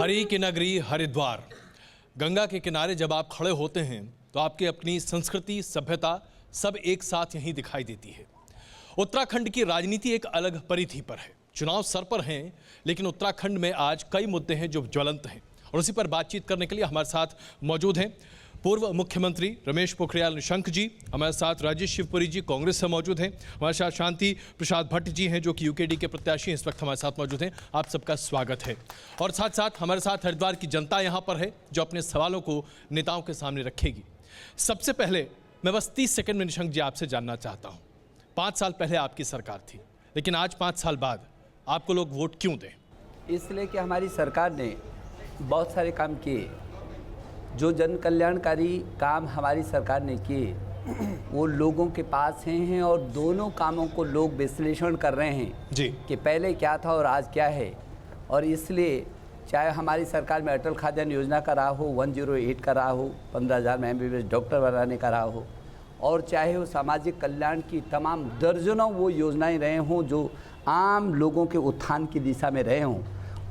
हरि की नगरी हरिद्वार, गंगा के किनारे जब आप खड़े होते हैं तो आपकी अपनी संस्कृति, सभ्यता सब एक साथ यहीं दिखाई देती है। उत्तराखंड की राजनीति एक अलग परिधि पर है। चुनाव सर पर हैं, लेकिन उत्तराखंड में आज कई मुद्दे हैं जो ज्वलंत हैं और उसी पर बातचीत करने के लिए हमारे साथ मौजूद हैं पूर्व मुख्यमंत्री रमेश पोखरियाल निशंक जी, हमारे साथ राजेश शिवपुरी जी कांग्रेस से मौजूद हैं, हमारे साथ शांति प्रसाद भट्ट जी हैं जो कि यूकेडी के प्रत्याशी इस वक्त हमारे साथ मौजूद हैं। आप सबका स्वागत है। और साथ साथ हमारे साथ हरिद्वार की जनता यहाँ पर है जो अपने सवालों को नेताओं के सामने रखेगी। सबसे पहले मैं बस 30 सेकंड में निशंक जी आपसे जानना चाहता हूँ, 5 साल पहले आपकी सरकार थी, लेकिन आज 5 साल बाद आपको लोग वोट क्यों दें? इसलिए कि हमारी सरकार ने बहुत सारे काम किए, जो जन कल्याणकारी काम हमारी सरकार ने किए वो लोगों के पास हैं और दोनों कामों को लोग विश्लेषण कर रहे हैं जी कि पहले क्या था और आज क्या है। और इसलिए चाहे हमारी सरकार में अटल खाद्यान्न योजना का रहा हो, 108 का रहा हो, 15,000 में MBBS डॉक्टर बनाने का रहा हो, और चाहे वो सामाजिक कल्याण की तमाम दर्जनों वो योजनाएं रहे हों जो आम लोगों के उत्थान की दिशा में रहे हों।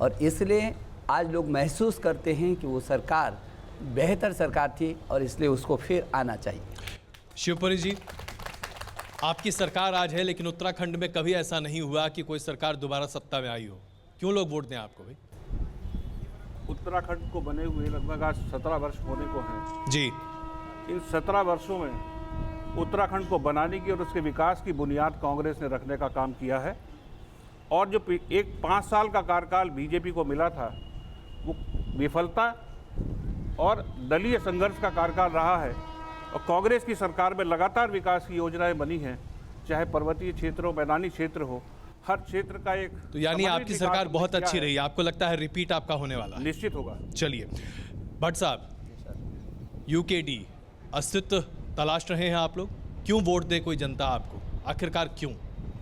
और इसलिए आज लोग महसूस करते हैं कि वो सरकार बेहतर सरकार थी और इसलिए उसको फिर आना चाहिए। शिवपुरी जी, आपकी सरकार आज है, लेकिन उत्तराखंड में कभी ऐसा नहीं हुआ कि कोई सरकार दोबारा सत्ता में आई हो। क्यों लोग वोट दें आपको भाई? उत्तराखंड को बने हुए लगभग आज 17 वर्ष होने को हैं जी। इन 17 वर्षों में उत्तराखंड को बनाने की और उसके विकास की बुनियाद कांग्रेस ने रखने का काम किया है। और जो एक 5 साल का कार्यकाल बीजेपी को मिला था वो विफलता और दलीय संघर्ष का कार्यकाल रहा है। और कांग्रेस की सरकार में लगातार विकास की योजनाएं बनी हैं, चाहे पर्वतीय क्षेत्र हो, मैदानी क्षेत्र हो, हर क्षेत्र का एक। तो यानी आपकी सरकार बहुत अच्छी रही, आपको लगता है रिपीट आपका होने वाला है? निश्चित होगा। चलिए भट्ट साहब, यूकेडी अस्तित्व तलाश रहे हैं आप लोग, क्यों वोट दे कोई जनता आपको, आखिरकार क्यों?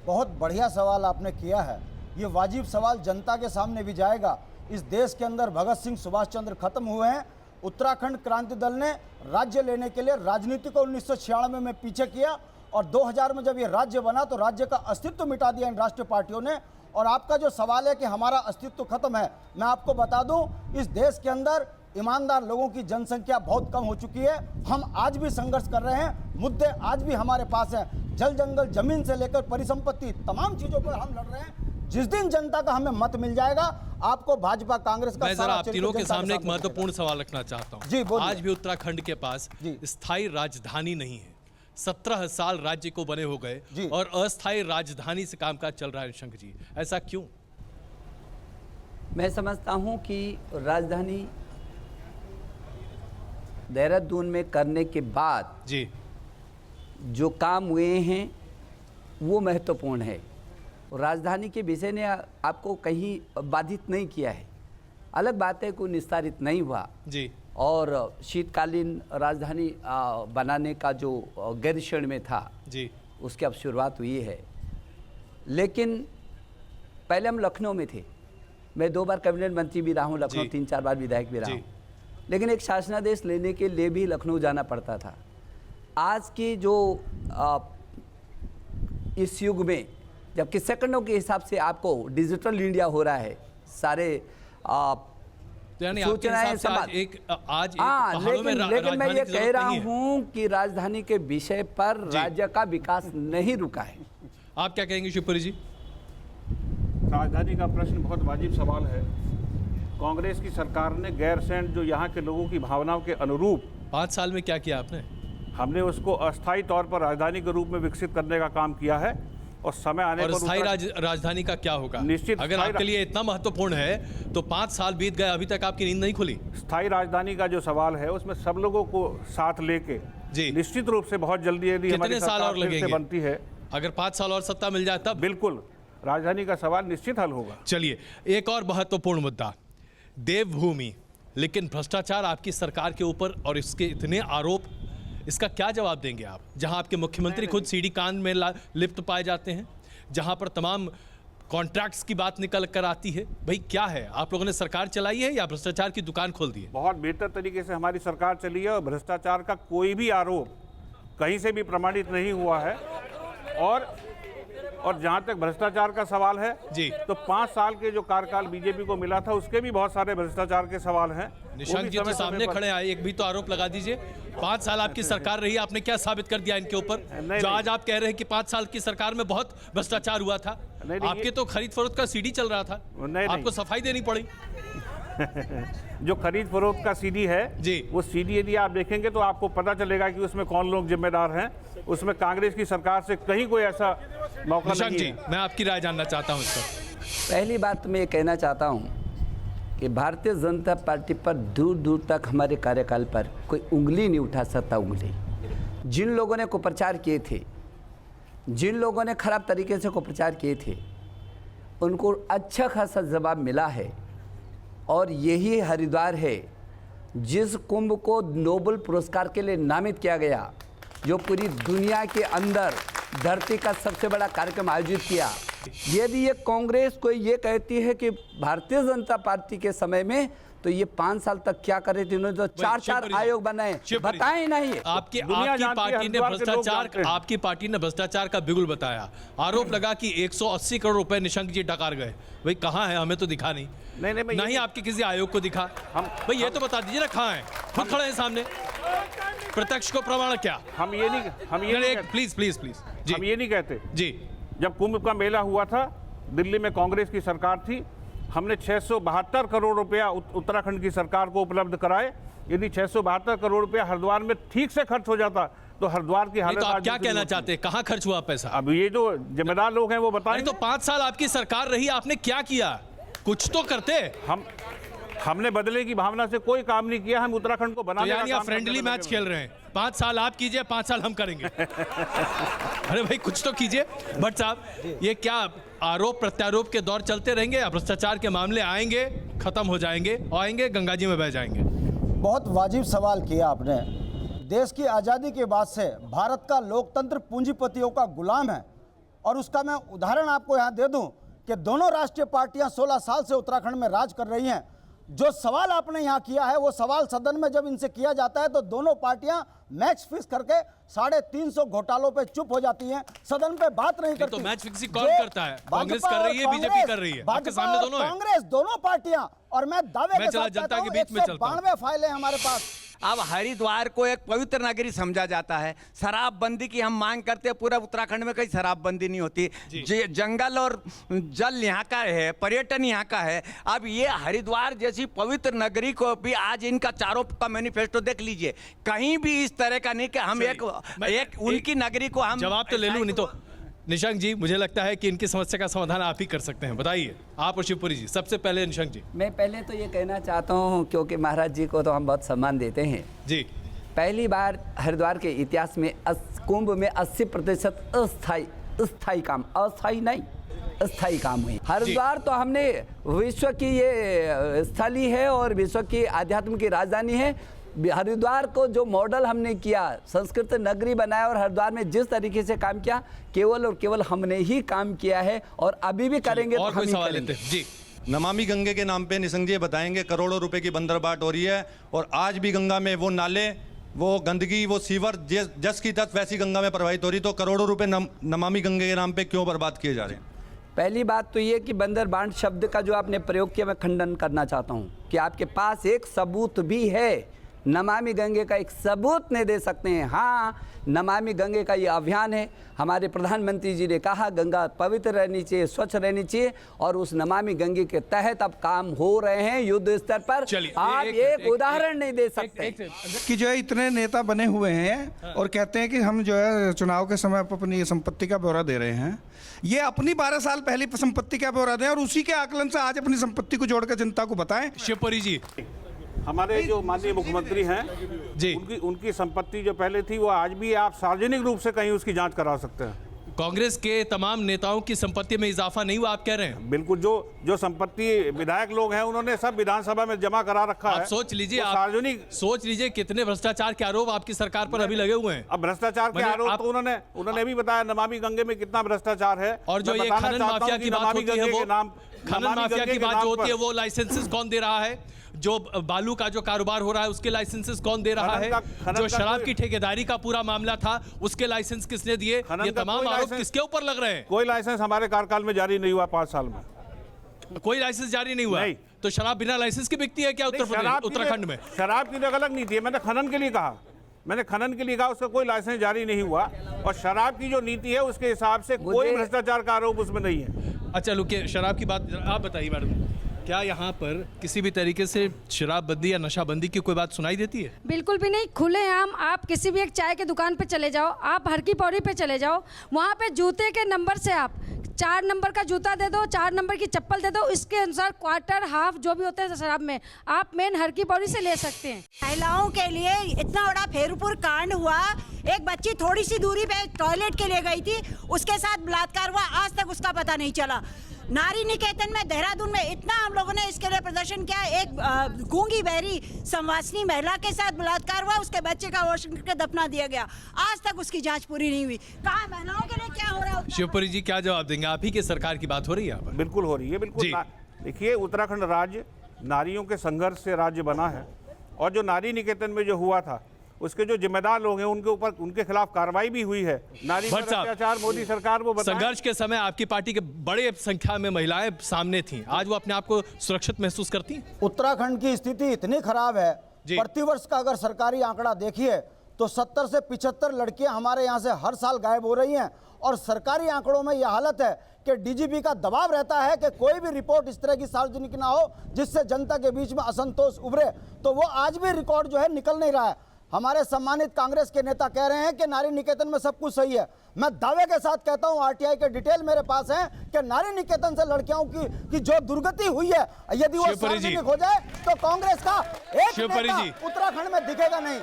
बहुत बढ़िया सवाल आपने किया है। ये वाजिब सवाल जनता के सामने भी जाएगा। इस देश के अंदर भगत सिंह, सुभाष चंद्र खत्म हुए हैं। उत्तराखंड क्रांति दल ने राज्य लेने के लिए राजनीति को 1996 में पीछे किया और 2000 में जब ये राज्य बना तो राज्य का अस्तित्व मिटा दिया इन राष्ट्रीय पार्टियों ने। और आपका जो सवाल है कि हमारा अस्तित्व खत्म है, मैं आपको बता दूं, इस देश के अंदर ईमानदार लोगों की जनसंख्या बहुत कम हो चुकी है। हम आज भी संघर्ष कर रहे हैं, मुद्दे आज भी हमारे पास हैं। जल जंगल जमीन से लेकर परिसंपत्ति तमाम चीजों पर हम लड़ रहे हैं। जिस दिन जनता का हमें मत मिल जाएगा, आपको भाजपा कांग्रेस का। मैं जरा आप तीनों के सामने एक महत्वपूर्ण सवाल रखना चाहता हूं। जी बोलिए। आज भी उत्तराखंड के पास स्थायी राजधानी नहीं है। 17 साल राज्य को बने हो गए और अस्थायी राजधानी से कामकाज चल रहा है। निशंक जी, ऐसा क्यों? मैं समझता हूं कि राजधानी देहरादून में करने के बाद जी जो काम हुए हैं वो महत्वपूर्ण है। राजधानी के विषय ने आपको कहीं बाधित नहीं किया है। अलग बात है कोई निस्तारित नहीं हुआ जी। और शीतकालीन राजधानी बनाने का जो गैरसैंण में था जी, उसकी अब शुरुआत हुई है। लेकिन पहले हम लखनऊ में थे। मैं 2 बार कैबिनेट मंत्री भी रहा हूँ लखनऊ, 3-4 बार विधायक भी रहा हूँ। लेकिन एक शासनादेश लेने के लिए भी लखनऊ जाना पड़ता था। आज की जो इस युग में जबकि सेकंडों के हिसाब से आपको डिजिटल इंडिया हो रहा है, सारे सूचनाएं समाज एक लेकिन मैं ये कह रहा हूं कि राजधानी के विषय पर राज्य का विकास नहीं रुका है। आप क्या कहेंगे शिवपुरी जी? राजधानी का प्रश्न बहुत वाजिब सवाल है। कांग्रेस की सरकार ने गैरसैंण जो यहाँ के लोगों की भावनाओं के अनुरूप 5 साल में क्या किया आपने? हमने उसको अस्थायी तौर पर राजधानी के रूप में विकसित करने का काम किया है। और समय आने पर स्थायी राजधानी का क्या होगा? निश्चित, अगर आपके लिए इतना महत्वपूर्ण है तो 5 साल बीत गए, अभी तक आपकी नींद नहीं खुली। स्थायी राजधानी का जो सवाल है उसमें सब लोगों को साथ लेके निश्चित रूप से बहुत जल्दी यदि हमारी साल और लगेंगे बनती है, अगर 5 साल और सत्ता मिल जाए तब बिल्कुल राजधानी का सवाल निश्चित हल होगा। चलिए एक और महत्वपूर्ण मुद्दा, देवभूमि, लेकिन भ्रष्टाचार आपकी सरकार के ऊपर और इसके इतने आरोप, इसका क्या जवाब देंगे आप? जहां आपके मुख्यमंत्री खुद सीडी कान में लिप्त पाए जाते हैं, जहां पर तमाम कॉन्ट्रैक्ट्स की बात निकल कर आती है, भाई क्या है? आप लोगों ने सरकार चलाई है या भ्रष्टाचार की दुकान खोल दी है? बहुत बेहतर तरीके से हमारी सरकार चली है और भ्रष्टाचार का कोई भी आरोप कहीं से भी प्रमाणित नहीं हुआ है। और और जहां तक भ्रष्टाचार का सवाल है जी। तो 5 साल के जो कार्यकाल बीजेपी को मिला था उसके भी बहुत सारे भ्रष्टाचार के सवाल हैं। वो निशंक भी जी तो समय-समय सामने पर- खड़े आए, एक भी तो आरोप लगा दीजिए। 5 साल आपकी सरकार रही, आपने क्या साबित कर दिया इनके ऊपर? नहीं, जो नहीं। आज आप कह रहे हैं कि 5 साल की सरकार में बहुत भ्रष्टाचार हुआ था। नहीं, आपके तो खरीद फरोख्त का सीडी चल रहा था, नहीं। आपको सफाई देनी पड़ी। जो खरीद फरोख्त का सीडी है जी। वो सीडी यदि आप देखेंगे तो आपको पता चलेगा कि उसमें कौन लोग जिम्मेदार हैं। उसमें कांग्रेस की सरकार से कहीं कोई ऐसा मौका निशंक नहीं जी, है। मैं आपकी राय जानना चाहता हूं इस पर। पहली बात तो मैं ये कहना चाहता हूँ कि भारतीय जनता पार्टी पर दूर दूर तक हमारे कार्यकाल पर कोई उंगली नहीं उठा सकता। उंगली जिन लोगों ने कुप्रचार किए थे, जिन लोगों ने खराब तरीके से कुप्रचार किए थे, उनको अच्छा खासा जवाब मिला है। और यही हरिद्वार है जिस कुंभ को नोबेल पुरस्कार के लिए नामित किया गया, जो पूरी दुनिया के अंदर धरती का सबसे बड़ा कार्यक्रम आयोजित किया। यदि ये कांग्रेस कोई ये कहती है कि भारतीय जनता पार्टी के समय में तो ये 5 साल तक क्या करे थे, इन्होंने तो 4 आयोग बनाए, बताएं नहीं। आपकी दुनिया जानती है, पार्टी ने हरिद्वार के लोग भ्रष्टाचार, जानते हैं। आपकी पार्टी ने भ्रष्टाचार का बिगुल बताया। आरोप लगा कि 180 करोड़ रुपए निशंक जी डकार गए। भाई कहाँ है? हमें तो दिखा नहीं। नहीं, मैं नहीं ये- आपके किसी आयोग को दिखा। हम- भाई ये तो बता दीजिए ना कहाँ है? खुद खड़े हैं सामने, प्रत्यक्ष को प्रमाण क्या? हम ये नहीं कहते। प्लीज प्लीज प्लीज जी हम ये नहीं कहते। जी। जब कुंभ का मेला हुआ था, दिल्ली में कांग्रेस की सरकार थी, हमने 672 करोड़ रुपया उत्तराखंड की सरकार को उपलब्ध कराए। यदि 672 करोड़ रुपया हरिद्वार में ठीक से खर्च हो जाता तो हरिद्वार की नहीं हालत तो आप आज क्या दूसरी कहना होती। चाहते हैं? कहाँ खर्च हुआ पैसा? अब ये जो जिम्मेदार लोग हैं वो नहीं बताएंगे। तो 5 साल आपकी सरकार रही, आपने क्या किया? कुछ तो करते। हमने बदले की भावना से कोई काम नहीं किया। हम उत्तराखंड को तो बनाने का यानी आप काम फ्रेंडली करने मैच लगे। खेल रहे हैं। 5 साल आप कीजिए, 5 साल हम करेंगे। अरे भाई कुछ तो कीजिए। भट्ट साहब, ये क्या आरोप प्रत्यारोप के दौर चलते रहेंगे या भ्रष्टाचार के मामले आएंगे, खत्म हो जाएंगे, आएंगे गंगा जी में बह जाएंगे? बहुत वाजिब सवाल किया आपने। देश की आज़ादी के बाद से भारत का लोकतंत्र पूंजीपतियों का गुलाम है। और उसका मैं उदाहरण आपको यहाँ दे दूं कि दोनों राष्ट्रीय पार्टियां 16 साल से उत्तराखंड में राज कर रही हैं। जो सवाल आपने यहाँ किया है वो सवाल सदन में जब इनसे किया जाता है तो दोनों पार्टियां मैच फिक्स करके 350 घोटालों पे चुप हो जाती हैं, सदन पे बात नहीं करती। तो मैच फिक्सिंग कौन जो करता है? कांग्रेस भाजपा कर रही है, और बीजेपी कांग्रेस, कर रही है। आपके भाजपा सामने और दोनों है। कांग्रेस दोनों पार्टियां। और मैं दावे मैं के चला साथ जनता कहता के हूं बीच में चलता हूं। 192 फाइलें हमारे पास। अब हरिद्वार को एक पवित्र नगरी समझा जाता है। शराबबंदी की हम मांग करते हैं, पूरा उत्तराखंड में कहीं शराबबंदी नहीं होती। जंगल और जल यहाँ का है, पर्यटन यहाँ का है। अब ये हरिद्वार जैसी पवित्र नगरी को भी आज इनका चारों का मैनिफेस्टो देख लीजिए, कहीं भी इस तरह का नहीं कि हम एक उनकी नगरी को हम जवाब तो ले लूं, नहीं तो निशंक जी मुझे लगता है कि इनकी समस्या का समाधान आप ही कर सकते हैं। बताइए आप और शिवपुरी जी। सबसे पहले निशंक जी। मैं पहले तो ये कहना चाहता हूँ, क्योंकि महाराज जी को तो हम बहुत सम्मान देते हैं। जी पहली बार हरिद्वार के इतिहास में कुंभ में 80% अस्थाई काम, अस्थाई नहीं अस्थाई हुई हुई। हरिद्वार तो हमने विश्व की ये स्थली है और विश्व की आध्यात्म की राजधानी है। हरिद्वार को जो मॉडल हमने किया, संस्कृत नगरी बनाया और हरिद्वार में जिस तरीके से काम किया, केवल और केवल हमने ही काम किया है और अभी भी करेंगे। और तो कोई हम ही सवाल करेंगे। लेते हैं जी। नमामि गंगे के नाम पे निशंक जी बताएंगे करोड़ों रुपए की बंदरबाट हो रही है और आज भी गंगा में वो नाले, वो गंदगी, वो सीवर जस की तस वैसी गंगा में प्रवाहित हो रही। तो करोड़ों रुपए नमामि गंगे के नाम पे क्यों बर्बाद किए जा रहे हैं? पहली बात तो ये कि बंदरबांट शब्द का जो आपने प्रयोग किया, मैं खंडन करना चाहता हूँ कि आपके पास एक सबूत भी है। नमामि गंगे का एक सबूत नहीं दे सकते हैं। हाँ, नमामि गंगे का ये अभियान है। हमारे प्रधानमंत्री जी ने कहा गंगा पवित्र रहनी चाहिए, स्वच्छ रहनी चाहिए, और उस नमामि गंगे के तहत अब काम हो रहे हैं युद्ध स्तर पर। आप एक उदाहरण नहीं दे सकते कि जो है इतने नेता बने हुए हैं और कहते हैं कि हम जो है चुनाव के समय अपनी संपत्ति का ब्यौरा दे रहे हैं। ये अपनी 12 साल पहले संपत्ति का ब्यौरा दें और उसी के आकलन से आज अपनी संपत्ति को जोड़कर जनता को बताएं। शिवपुरी जी। हमारे जो माननीय मुख्यमंत्री हैं जी, उनकी संपत्ति जो पहले थी वो आज भी आप सार्वजनिक रूप से कहीं उसकी जांच करा सकते हैं। कांग्रेस के तमाम नेताओं की संपत्ति में इजाफा नहीं हुआ, आप कह रहे हैं? बिल्कुल। जो संपत्ति विधायक लोग हैं उन्होंने सब विधानसभा में जमा करा रखा है। आप सोच लीजिए, वो आप सार्वजनिक सोच लीजिए कितने भ्रष्टाचार के आरोप आपकी सरकार पर अभी लगे हुए हैं। अब भ्रष्टाचार के आरोप तो उन्होंने भी बताया, नमामि गंगे में कितना भ्रष्टाचार है। और जो ये खनन माफिया की बात होती है, वो खनन माफिया की बात जो होती है वो लाइसेंसेस कौन दे रहा है, जो बालू का जो कारोबार हो रहा है उसके लाइसेंसेस कौन दे रहा है, जो शराब की ठेकेदारी का पूरा मामला था उसके लाइसेंस किसने दिए, ये तमाम आरोप किसके ऊपर लग रहे हैं? कोई लाइसेंस हमारे कार्यकाल में जारी नहीं हुआ 5 साल में, कोई लाइसेंस जारी नहीं हुआ। नहीं। तो शराब बिना लाइसेंस की बिकती है क्या उत्तराखंड में? शराब की जगह अलग नहीं थी, मैंने खनन के लिए कहा, उसका कोई लाइसेंस जारी नहीं हुआ, और शराब की जो नीति है उसके हिसाब से कोई भ्रष्टाचार का आरोप उसमें नहीं है। अच्छा लुके, शराब की बात आप बताइए मैडम, क्या यहाँ पर किसी भी तरीके से शराबबंदी या नशाबंदी की कोई बात सुनाई देती है? बिल्कुल भी नहीं। खुलेआम आप किसी भी एक चाय की दुकान पे चले जाओ, आप हर की पौड़ी पे चले जाओ, वहाँ पे जूते के नंबर से आप 4 नंबर का जूता दे दो, 4 नंबर की चप्पल दे दो, इसके अनुसार क्वार्टर हाफ जो भी होते हैं शराब में आप मेन हर की पौड़ी से ले सकते हैं। महिलाओं के लिए इतना बड़ा फेरपुर कांड हुआ, एक बच्ची थोड़ी सी दूरी पे टॉयलेट के लिए गई थी, उसके साथ बलात्कार हुआ, आज तक उसका पता नहीं चला। नारी निकेतन में देहरादून में इतना हम लोगों ने इसके लिए प्रदर्शन किया, एक गूंगी बहरी संवासनी महिला के साथ बलात्कार हुआ, उसके बच्चे का वॉशिंग करके दफना दिया गया, आज तक उसकी जांच पूरी नहीं हुई। कहाँ महिलाओं के लिए क्या हो रहा है? शिवपुरी जी क्या जवाब देंगे? आप ही की सरकार की बात हो रही है यहाँ पर? बिल्कुल हो रही है, बिल्कुल। देखिए, उत्तराखंड राज्य नारियों के संघर्ष से राज्य बना है, और जो नारी निकेतन में जो हुआ था उसके जो जिम्मेदार लोग हैं उनके ऊपर, उनके खिलाफ कार्रवाई भी हुई है। नारी पर अत्याचार मोदी सरकार वो संघर्ष के समय आपकी पार्टी के बड़े संख्या में महिलाएं सामने थीं, आज वो अपने आप को सुरक्षित महसूस करती हैं? उत्तराखंड की स्थिति इतनी खराब है, प्रतिवर्ष का अगर सरकारी आंकड़ा देखिए तो 70 से 75 लड़कियां हमारे यहाँ से हर साल गायब हो रही हैं, और सरकारी आंकड़ों में यह हालत है कि डीजीपी का दबाव रहता है कि कोई भी रिपोर्ट इस तरह की सार्वजनिक ना हो जिससे जनता के बीच में असंतोष उभरे, तो वो आज भी रिकॉर्ड जो है निकल नहीं रहा है। हमारे सम्मानित कांग्रेस के नेता कह रहे हैं कि नारी निकेतन में सब कुछ सही है। मैं दावे के साथ कहता हूं, आरटीआई के डिटेल मेरे पास हैं कि नारी निकेतन से लड़कियों की जो दुर्गति हुई है, यदि वो सार्वजनिक हो जाए तो कांग्रेस का एक नेता उत्तराखंड में दिखेगा नहीं।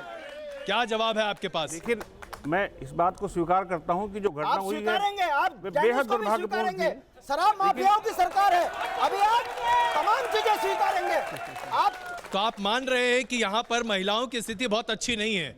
क्या जवाब है आपके पास? लेकिन मैं इस बात को स्वीकार करता हूं कि जो घटना हुई है आप बेहद दुर्भाग्यपूर्ण थी। शराब माफियाओं की सरकार है, अभी आप तमाम चीजें स्वीकारेंगे। आप मान रहे हैं कि यहाँ पर महिलाओं की स्थिति बहुत अच्छी नहीं है,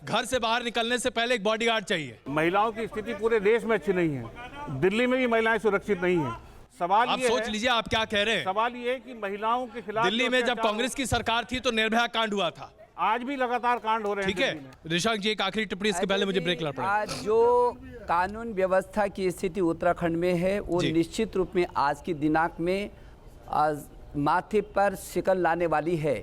घर से बाहर निकलने से पहले एक बॉडीगार्ड चाहिए। महिलाओं की स्थिति पूरे देश में अच्छी नहीं है, दिल्ली में भी महिलाएं सुरक्षित नहीं है। सवाल आप सोच लीजिए आप क्या कह रहे हैं। सवाल ये है कि महिलाओं के खिलाफ दिल्ली में जब कांग्रेस की सरकार थी तो निर्भया कांड हुआ था, आज भी लगातार कांड हो रहे हैं। ठीक है ऋषांक जी, एक आखिरी टिप्पणी इसके पहले मुझे ब्रेक लेना पड़ेगा। आज जो कानून व्यवस्था की स्थिति उत्तराखंड में है वो निश्चित रूप में आज की दिनांक में आज माथे पर शिकन लाने वाली है।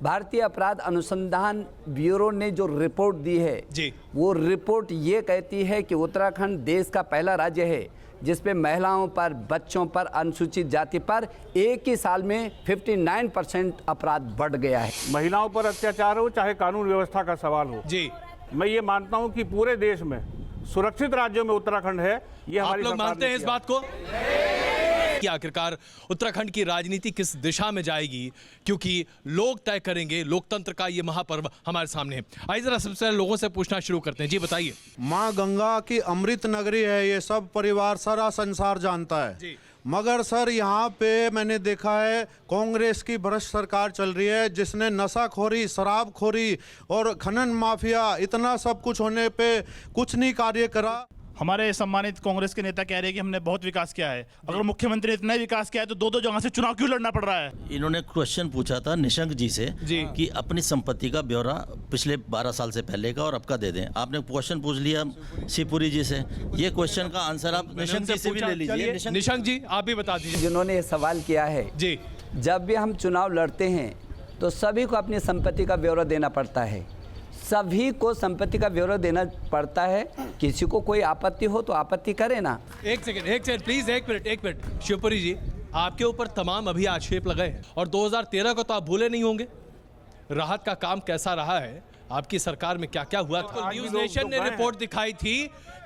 भारतीय अपराध अनुसंधान ब्यूरो ने जो रिपोर्ट दी है वो रिपोर्ट ये कहती है कि उत्तराखंड देश का पहला राज्य है जिसपे महिलाओं पर, बच्चों पर, अनुसूचित जाति पर एक ही साल में 59% अपराध बढ़ गया है। महिलाओं पर अत्याचार हो चाहे कानून व्यवस्था का सवाल हो, मैं ये मानता हूं कि पूरे देश में सुरक्षित राज्यों में उत्तराखंड है। ये आप लोग मानते हैं इस बात को कि आखिरकार उत्तराखंड की राजनीति किस दिशा में जाएगी, क्योंकि लोग तय करेंगे। लोकतंत्र का ये महापर्व हमारे सामने है। आइए जरा सबसे पहले लोगों से पूछना शुरू करते हैं। जी बताइए। माँ गंगा की अमृत नगरी है, ये सब परिवार सारा संसार जानता है, मगर सर यहाँ पे मैंने देखा है कांग्रेस की भ्रष्ट सरकार चल रही है जिसने नशाखोरी, शराबखोरी और खनन माफिया, इतना सब कुछ होने पे कुछ नहीं कार्य करा। हमारे सम्मानित कांग्रेस के नेता कह रहे हैं कि हमने बहुत विकास किया है। अगर मुख्यमंत्री ने इतना विकास किया है तो 2-2 जगह से चुनाव क्यों लड़ना पड़ रहा है? इन्होंने क्वेश्चन पूछा था निशंक जी से कि अपनी संपत्ति का ब्यौरा पिछले 12 साल से पहले का और अब का दे दें। आपने क्वेश्चन पूछ लिया शिवपुरी जी से, ये क्वेश्चन का आंसर आप निशंक जी से भी ले लीजिए। निशंक जी आप भी बता दीजिए। जिन्होंने ये सवाल किया है जी, जब भी हम चुनाव लड़ते हैं तो सभी को अपनी संपत्ति का ब्यौरा देना पड़ता है, सभी को संपत्ति का ब्यौरा देना पड़ता है। किसी को कोई आपत्ति हो तो आपत्ति करे ना। एक सेकंड प्लीज, एक मिनट। शिवपुरी जी, आपके ऊपर तमाम अभी आक्षेप लगे हैं और 2013 को तो आप भूले नहीं होंगे। राहत का काम कैसा रहा है, आपकी सरकार में क्या क्या हुआ था? न्यूज नेशन ने रिपोर्ट दिखाई थी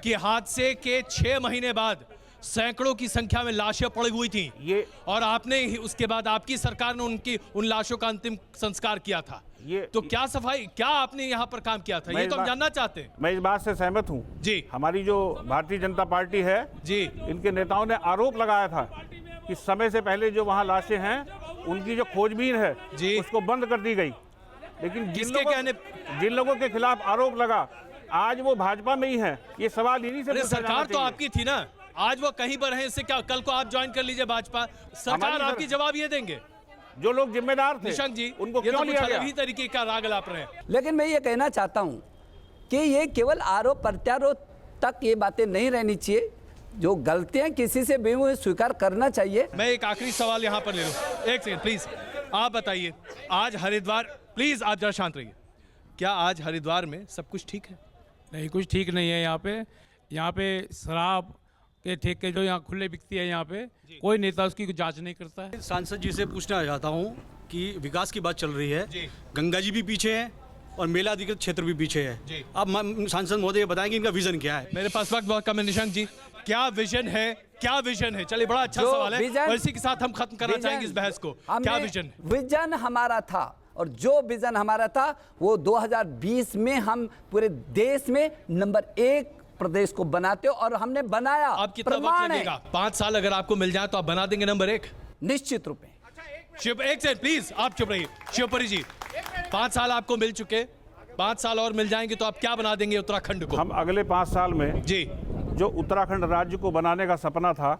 कि हादसे के 6 महीने बाद सैकड़ों की संख्या में लाशें पड़ी हुई थी, और आपने उसके बाद आपकी सरकार ने उन लाशों का अंतिम संस्कार किया था। तो क्या सफाई, क्या आपने यहाँ पर काम किया था, ये तो हम जानना चाहते हैं। मैं इस बात से सहमत हूँ जी। हमारी जो भारतीय जनता पार्टी है जी, इनके नेताओं ने आरोप लगाया था कि समय से पहले जो वहाँ लाशें हैं उनकी जो खोजबीन है जी उसको बंद कर दी गई। लेकिन जिन लोगों के खिलाफ आरोप लगा आज वो भाजपा में ही है। ये सवाल इन्हीं से सरकार तो आपकी थी ना, आज वो कहीं पर है, इससे क्या कल को आप ज्वाइन कर लीजिए भाजपा, सरकार आपकी जवाब ये देंगे। जो लोग जिम्मेदार थे निशंक जी, उनको ये तो क्यों कुछ लिया अलग गया? ही तरीके का राग अलाप रहे हैं। लेकिन मैं ये कहना चाहता हूँ कि ये केवल आरोप प्रत्यारोप तक ये बातें नहीं रहनी चाहिए। जो गलतियां किसी से भी हुई स्वीकार करना चाहिए। मैं एक आखिरी सवाल यहाँ पर ले लूँ, एक सेकंड प्लीज। आप बताइए, आज हरिद्वार, प्लीज आप जरा शांत रहिए, क्या आज हरिद्वार में सब कुछ ठीक है? नहीं, कुछ ठीक नहीं है। यहाँ पे शराब के ठेके जो यहाँ खुले बिकती है, यहाँ पे कोई नेता उसकी जांच नहीं करता है। सांसद जी से पूछना चाहता हूँ कि विकास की बात चल रही है, गंगा जी भी पीछे है और मेला अधिकृत क्षेत्र भी पीछे है। अब सांसद महोदय बताएंगे इनका विजन क्या है? मेरे पास वक्त बहुत कम है निशंक जी, क्या विजन है? क्या विजन है? चलिए, बड़ा अच्छा सवाल है और इसी के साथ हम खत्म करना चाहेंगे इस बहस को। क्या विजन है? विजन हमारा था, और जो विजन हमारा था वो 2020 में हम पूरे देश में नंबर 1 प्रदेश को बनाते हो, और हमने बनाया। आप कितना वक्त लगेगा? 5 साल अगर आपको मिल जाए तो आप बना देंगे नंबर 1? निश्चित रूप में। शिव, एक सेकंड प्लीज, आप चुप रहिए। शिवपुरी जी, 5 साल आपको मिल चुके, 5 साल और मिल जाएंगे तो आप क्या बना देंगे उत्तराखंड को? हम अगले 5 साल में जी जो उत्तराखंड राज्य को बनाने का सपना था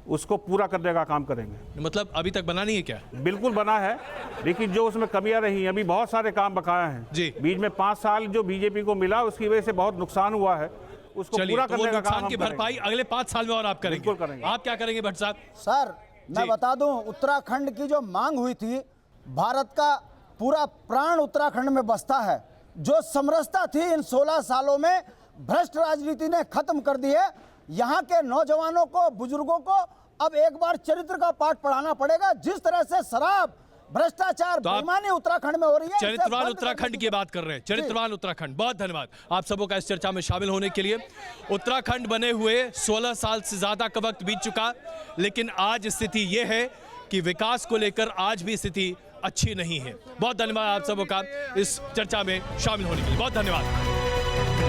उसको पूरा करने का काम करेंगे। मतलब अभी तक बना नहीं है क्या? बिल्कुल बना है, लेकिन जो उसमें कमियां रही, अभी बहुत सारे काम बकाया हैं जी। बीच में 5 साल जो बीजेपी को मिला उसकी वजह से बहुत नुकसान हुआ है, उसको चलिए, पूरा तो वो करने का काम नुकसान हम की भरपाई करेंगे। अगले 5 साल में और आप करेंगे? बिल्कुल करेंगे। आप क्या करेंगे भट्ट साहब? सर, मैं जी। बता दूं, उत्तराखंड की जो मांग हुई थी, भारत का पूरा प्राण उत्तराखंड में बसता है। जो समरसता थी इन 16 सालों में भ्रष्ट राजनीति ने खत्म कर दी है। यहाँ के नौजवानों को, बुजुर्गों को अब एक बार चरित्र का पाठ पढ़ाना पड़ेगा। जिस तरह से शराब, भ्रष्टाचार, बेईमानी उत्तराखंड में हो रही है, इसे चरित्रवान बंद उत्तराखंड करने की बात कर रहे हैं, चरित्रवान उत्तराखंड। बहुत धन्यवाद आप सबों का इस चर्चा में शामिल होने के लिए। उत्तराखंड बने हुए 16 साल से ज्यादा का वक्त बीत चुका, लेकिन आज स्थिति यह है कि विकास को लेकर आज भी स्थिति अच्छी नहीं है। बहुत धन्यवाद आप सबों का इस चर्चा में शामिल होने के लिए। बहुत धन्यवाद।